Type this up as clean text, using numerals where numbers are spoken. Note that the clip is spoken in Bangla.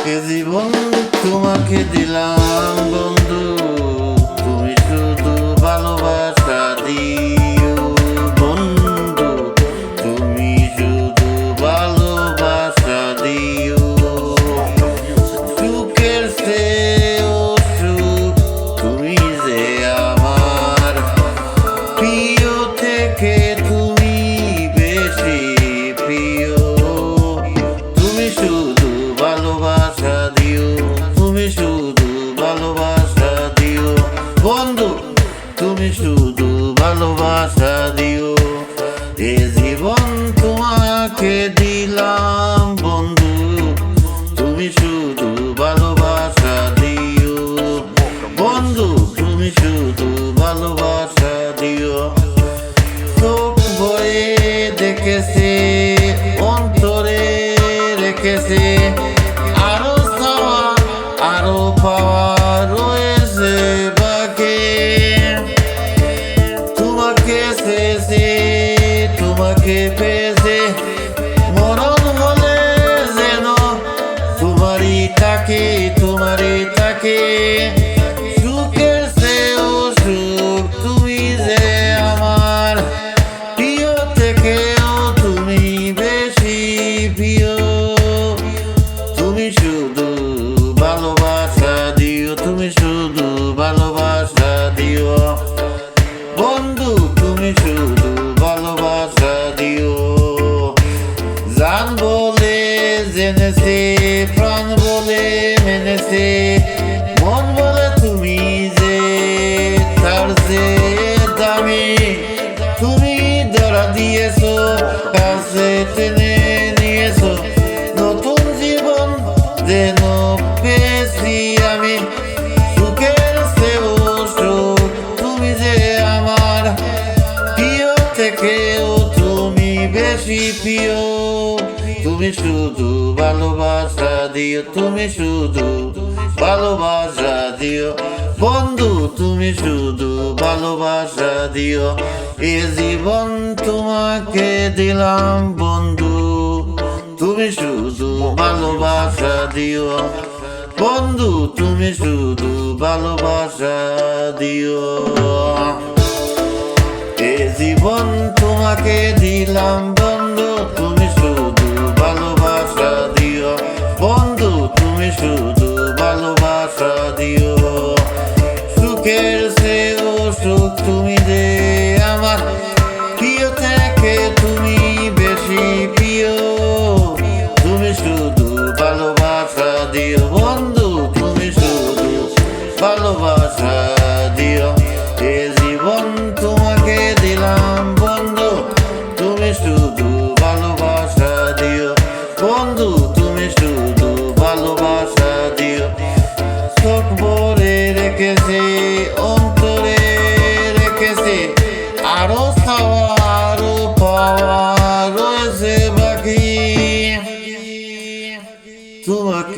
এ জীবন তোমাকে দিলাম বন্ধু, তুমি শুধু ভালোবাসা দিও বন্ধু, তুমি শুধু ভালোবাসা দিও। সুখের চেয়েও সুখ তুমি যে আমার প্রিয় থেকে তুমি বেশি প্রিয়। তুমি শুধু ভালোবাসা দিও, তুমি শুধু ভালোবাসা দিও বন্ধু, তুমি শুধু ভালোবাসা দিও। এ জীবন তোমাকে দিলাম বন্ধু, তুমি শুধু ভালোবাসা দিও বন্ধু, তুমি শুধু ভালোবাসা দিও। চোখ ভরে দেখেছে, অন্তরে রেখেছে, আরো চাওয়া আরো পাওয়া রয়েছে বাকি। তোমাকে চেয়েছে, তোমাকে পেয়েছে, মরণ হলে যেন তোমারই থাকে, তোমারই থাকে। সুখের চেয়েও সুখ তুমি যে আমার প্রিয় থেকেও তুমি বেশি প্রিয়। তুমি শুধু ভালোবাসা দিও, তুমি শুধু ভালোবাসা দিও বন্ধু, তুমি শুধু ভালোবাসা দিও। জান বলে জেনেছে, প্রাণ বলে মেনেছে, মন বলে তুমি যে তার যে দামি। তুমি ধরা দিয়েছো, কাছে টেনে নিয়েছো, নতুন জীবন যেন পেয়েছি আমি। সুখের চেয়েও সুখ তুমি যে আমার প্রিয় থেকেও তুমি বেশি প্রিয়। তুমি শুধু ভালোবাসা দিও, তুমি শুধু ভালোবাসা দিও বন্ধু, তুমি শুধু ভালোবাসা দিও। এ জীবন তোমাকে দিলাম বন্ধু, তুমি শুধু ভালোবাসা দিও বন্ধু, তুমি শুধু ভালোবাসা দিও। এ জীবন তোমাকে দিলাম বন্ধু, তুমি শুধু ভালোবাসা দিও বন্ধু, তুমি শুধু ভালোবাসা দিও। সুখের চেয়েও সুখ তুমি যে আমার প্রিয় থেকে তুমি বেশি প্রিয়। তুমি শুধু ভালোবাসা দিও বন্ধু, তুমি শুধু ভালোবাসা দিও। এ জীবন তোমাকে দিলাম বন্ধু, তুমি শুধু ভালোবাসা দিও বন্ধু, তুমি শুধু ভালোবাসা দিও। চোখ ভরে রেখেছে, অন্তরে রেখেছে, আরো চাওয়া